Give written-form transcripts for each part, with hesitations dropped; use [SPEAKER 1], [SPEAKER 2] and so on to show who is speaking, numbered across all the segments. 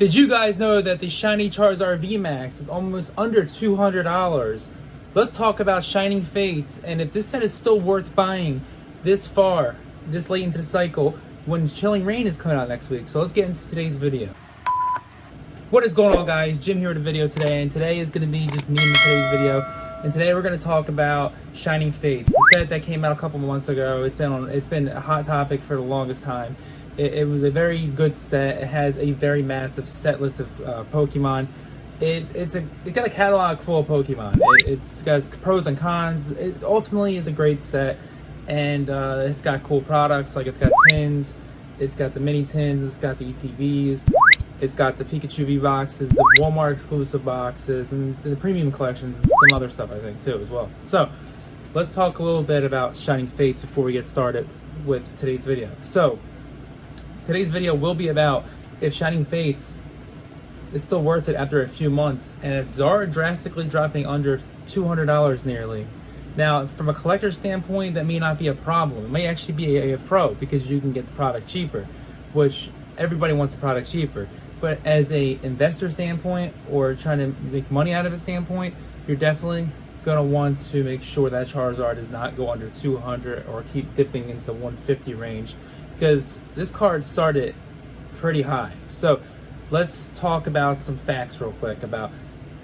[SPEAKER 1] Did you guys know that the Shiny Charizard VMAX is almost under $200? Let's talk about Shining Fates and if this set is still worth buying this far, this late into the cycle, when Chilling Reign is coming out next week. So let's get into today's video. What is going on, guys? Jim here with a video today, and today is going to be just me in today's video. And today we're going to talk about Shining Fates, the set that came out a couple months ago. It's been a hot topic for the longest time. It was a very good set. It has a very massive set list of Pokemon. It got a catalog full of Pokemon. It's got its pros and cons. It ultimately is a great set, and it's got cool products, like it's got tins, it's got the mini tins, it's got the ETBs, it's got the Pikachu V boxes, the Walmart exclusive boxes, and the premium collections, and some other stuff I think too as well. So let's talk a little bit about Shining Fates before we get started with today's video. So today's video will be about if Shining Fates is still worth it after a few months, and it's already drastically dropping under $200 nearly. Now, from a collector standpoint, that may not be a problem. It may actually be a pro because you can get the product cheaper, which everybody wants the product cheaper. But as a investor standpoint or trying to make money out of it standpoint, you're definitely going to want to make sure that Charizard does not go under 200 or keep dipping into the 150 range, because this card started pretty high. So let's talk about some facts real quick about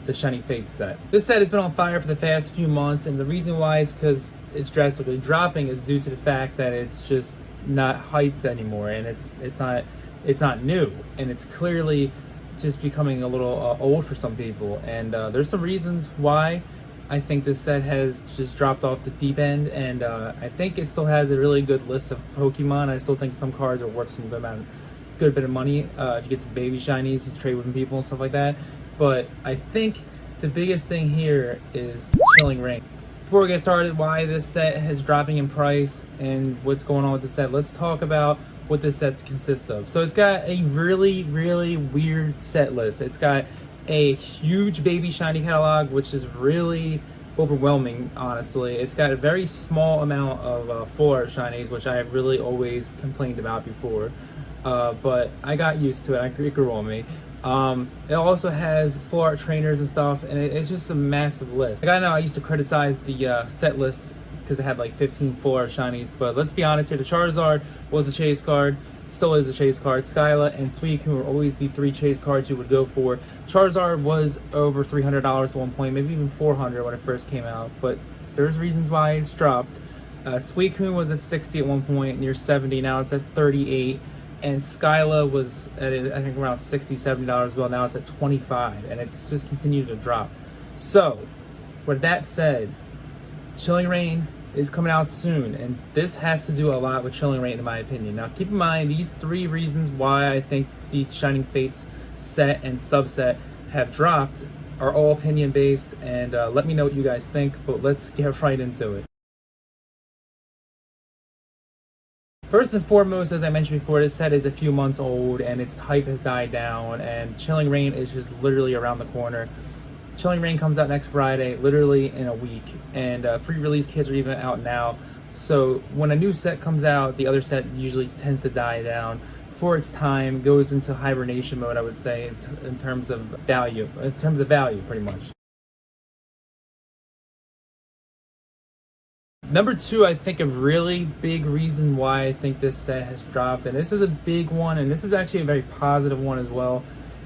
[SPEAKER 1] the Shining Fates set. This set has been on fire for the past few months, and the reason why is because it's drastically dropping is due to the fact that it's just not hyped anymore, and it's not new, and it's clearly just becoming a little old for some people. And there's some reasons why I think this set has just dropped off the deep end, and I think it still has a really good list of Pokemon. I still think some cards are worth some good bit of money if you get some baby shinies, you trade with people and stuff like that. But I think the biggest thing here is Chilling Reign. Before we get started, why this set is dropping in price and what's going on with the set, let's talk about what this set consists of. So it's got a really, really weird set list. It's got a huge baby shiny catalog, which is really overwhelming, honestly. It's got a very small amount of full art shinies, which I have really always complained about before, but I got used to it. It grew on me. It also has full art trainers and stuff, and it's just a massive list. Like, I know I used to criticize the set lists because it had like 15 full art shinies, but let's be honest here, the Charizard was a chase card, still is a chase card. Skyla and Suicune were always the three chase cards you would go for. Charizard was over $300 at one point, maybe even $400 when it first came out, but there's reasons why it's dropped. Suicune was at $60 at one point, near $70, now it's at $38. And Skyla was at, I think, around $60, $70 as well. Now it's at $25, and it's just continued to drop. So, with that said, Chilling Reign is coming out soon, and this has to do a lot with Chilling Reign, in my opinion. Now, keep in mind, these three reasons why I think the Shining Fates set and subset have dropped are all opinion-based, and let me know what you guys think, but let's get right into it. First and foremost, as I mentioned before, this set is a few months old and its hype has died down, and Chilling Reign is just literally around the corner. Chilling Reign comes out next Friday, literally in a week, and pre-release kits are even out now. So when a new set comes out, the other set usually tends to die down for its time, goes into hibernation mode, I would say, in terms of value, pretty much. Number two, I think a really big reason why I think this set has dropped, and this is a big one, and this is actually a very positive one as well,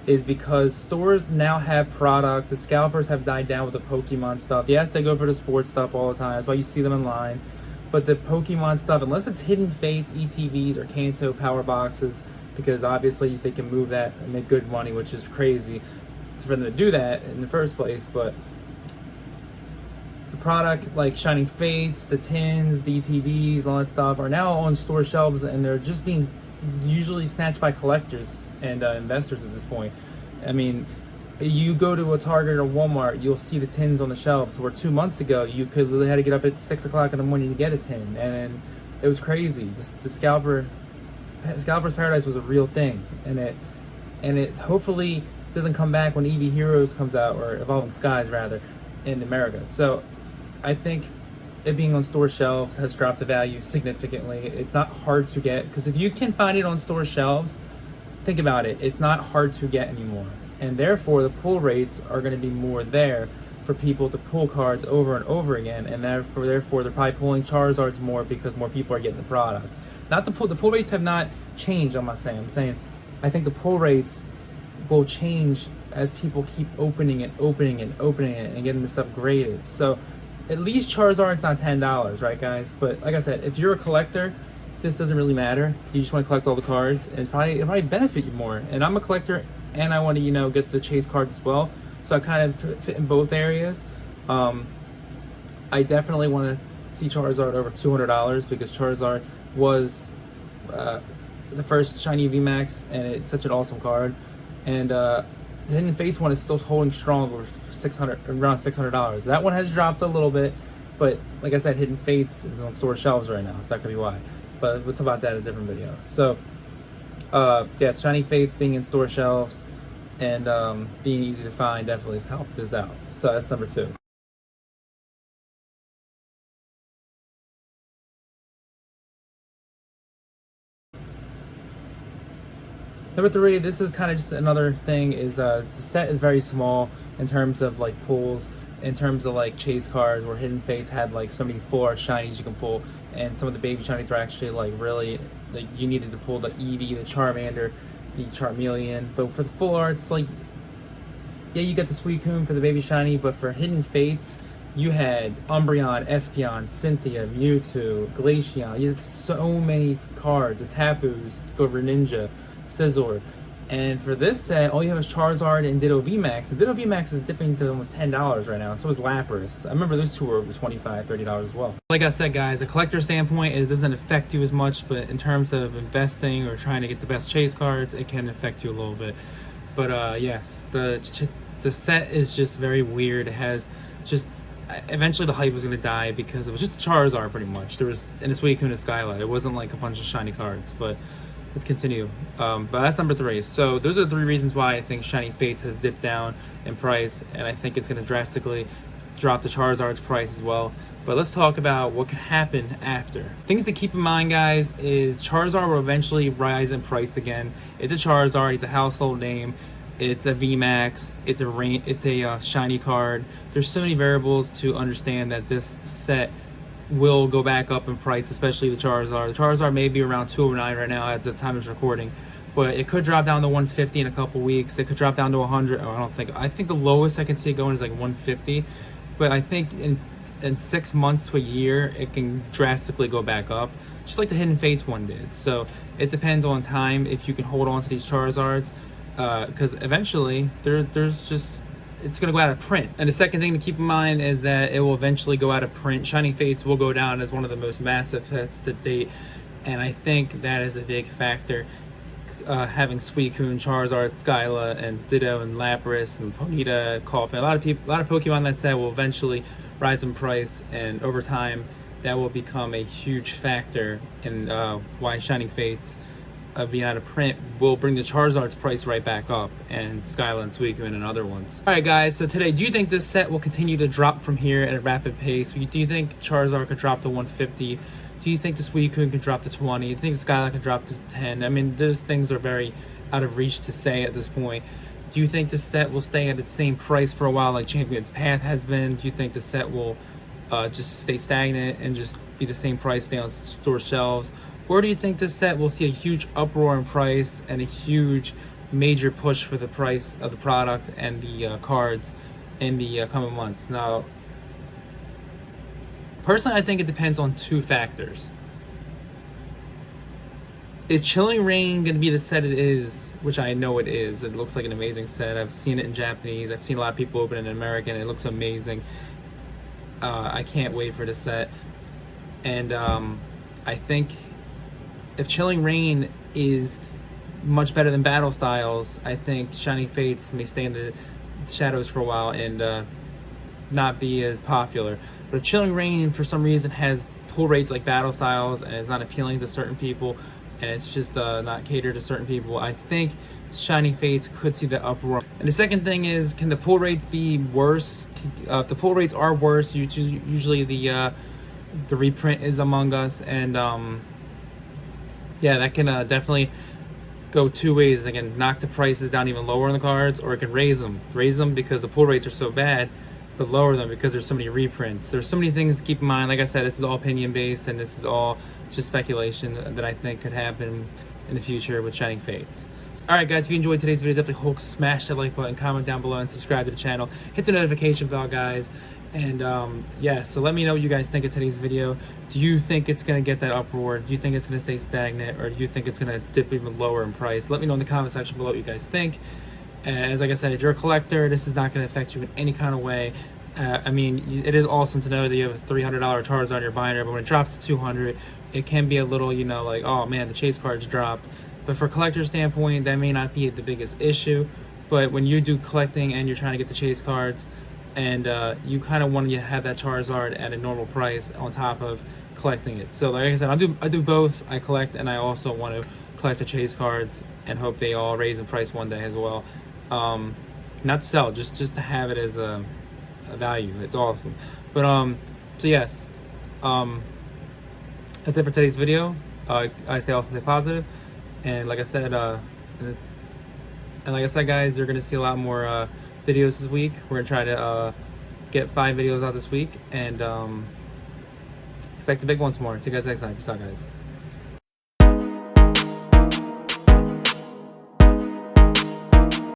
[SPEAKER 1] is because stores now have product. The scalpers have died down with the Pokemon stuff. Yes, they go for the sports stuff all the time. That's why you see them in line. But the Pokemon stuff, unless it's Hidden Fates, ETBs, or Kanto power boxes, because obviously they can move that and make good money, which is crazy for them to do that in the first place, but product like Shining Fates, the tins, the ETBs, all that stuff are now on store shelves, and they're just being usually snatched by collectors and investors at this point. I mean, you go to a Target or Walmart, you'll see the tins on the shelves, where 2 months ago you had to get up at 6 o'clock in the morning to get a tin, and it was crazy. The Scalper's Paradise was a real thing, and it hopefully doesn't come back when EV Heroes comes out, or Evolving Skies rather, in America. So I think it being on store shelves has dropped the value significantly. It's not hard to get, because if you can find it on store shelves, think about it, it's not hard to get anymore, and therefore the pull rates are going to be more there for people to pull cards over and over again, and therefore they're probably pulling Charizards more because more people are getting the product. Not the pull rates have not changed. I'm saying I think the pull rates will change as people keep opening it and getting the stuff graded. So at least Charizard's not $10, right, guys? But like I said, if you're a collector, this doesn't really matter. You just want to collect all the cards, and it'll probably benefit you more. And I'm a collector, and I want to, get the chase cards as well. So I kind of fit in both areas. I definitely want to see Charizard over $200 because Charizard was the first Shiny VMAX, and it's such an awesome card. And the Hidden Fates one is still holding strong over around $600. That one has dropped a little bit, but like I said, Hidden Fates is on store shelves right now, so that could be why. But we'll talk about that in a different video. So, yeah, Shiny Fates being in store shelves and being easy to find definitely has helped this out. So that's number 2. Number 3, this is kind of just another thing, is the set is very small in terms of like pulls, in terms of like chase cards, where Hidden Fates had like so many full art shinies you can pull, and some of the baby shinies are actually like really, like you needed to pull the Eevee, the Charmander, the Charmeleon. But for the full arts, like, yeah, you get the Suicune for the baby shiny, but for Hidden Fates, you had Umbreon, Espeon, Cynthia, Mewtwo, Glaceon. You had so many cards, a Tapu's, go Greninja, Scizor. And for this set, all you have is Charizard and Ditto VMAX. And Ditto VMAX is dipping to almost $10 right now. So is Lapras. I remember those two were over $25, $30 as well. Like I said, guys, a collector standpoint, it doesn't affect you as much, but in terms of investing or trying to get the best chase cards, it can affect you a little bit. But yes, the set is just very weird. It has just, eventually the hype was going to die because it was just a Charizard pretty much. There was, and a Suicune and Skylight. It wasn't like a bunch of shiny cards, but let's continue. But that's number 3. So those are the 3 reasons why I think Shiny Fates has dipped down in price, and I think it's going to drastically drop the Charizard's price as well. But let's talk about what can happen after. Things to keep in mind, guys, is Charizard will eventually rise in price again. It's a Charizard. It's a household name. It's a VMAX. It's a shiny card. There's so many variables to understand that this set will go back up in price, especially the Charizard. The Charizard may be around $209 right now at the time of recording, but it could drop down to $150 in a couple weeks. It could drop down to $100. Oh, I think the lowest I can see it going is like $150, but I think in 6 months to a year, it can drastically go back up, just like the Hidden Fates one did. So it depends on time if you can hold on to these Charizards, because eventually there's just, it's going to go out of print. And the second thing to keep in mind is that it will eventually go out of print. Shining Fates will go down as one of the most massive hits to date, and I think that is a big factor. Having Suicune, Charizard, Skyla, and Ditto, and Lapras, and Ponyta, Koffing, a lot of Pokemon that set will eventually rise in price, and over time that will become a huge factor in why Shining Fates being out of print will bring the Charizard's price right back up, and Skyla and Suicune and other ones. Alright guys, so today, do you think this set will continue to drop from here at a rapid pace? Do you think Charizard could drop to 150? Do you think the Suicune could drop to 20? Do you think Skyla could drop to 10? I mean, those things are very out of reach to say at this point. Do you think the set will stay at its same price for a while like Champion's Path has been? Do you think the set will just stay stagnant and just be the same price, stay on store shelves? Or do you think this set will see a huge uproar in price and a huge major push for the price of the product and the cards in the coming months? Now, personally, I think it depends on 2 factors. Is Chilling Reign going to be the set it is, which I know it is. It looks like an amazing set. I've seen it in Japanese. I've seen a lot of people open it in American. It looks amazing. I can't wait for the set. And I think if Chilling Reign is much better than Battle Styles, I think Shining Fates may stay in the shadows for a while and not be as popular. But if Chilling Reign for some reason has pull rates like Battle Styles and is not appealing to certain people, and it's just not catered to certain people, I think Shining Fates could see the uproar. And the second thing is, can the pull rates be worse? If the pull rates are worse, usually the reprint is Among Us, and yeah, that can definitely go two ways. Again, knock the prices down even lower on the cards, or it can raise them because the pull rates are so bad, but lower them because there's so many reprints. There's so many things to keep in mind. Like I said, this is all opinion based, and this is all just speculation that I think could happen in the future with Shining Fates. Alright guys, if you enjoyed today's video, definitely smash that like button, comment down below, and subscribe to the channel. Hit the notification bell, guys. And yeah, so let me know what you guys think of today's video. Do you think it's going to get that upward? Do you think it's going to stay stagnant? Or do you think it's going to dip even lower in price? Let me know in the comment section below what you guys think. As like I said, if you're a collector, this is not going to affect you in any kind of way. I mean, it is awesome to know that you have a $300 Charizard on your binder, but when it drops to 200, it can be a little, you know, like, oh man, the chase cards dropped. But for a collector standpoint, that may not be the biggest issue. But when you do collecting and you're trying to get the chase cards, and you kind of want to have that Charizard at a normal price on top of collecting it. So like I said, I do both. I collect, and I also want to collect the chase cards and hope they all raise in price one day as well. Not to sell, just to have it as a value. It's awesome. But so yes, that's it for today's video. I also stay positive, and like I said, guys, you're gonna see a lot more videos this week. We're gonna try to get 5 videos out this week, and expect the big ones more. See you guys next time. Peace out, guys.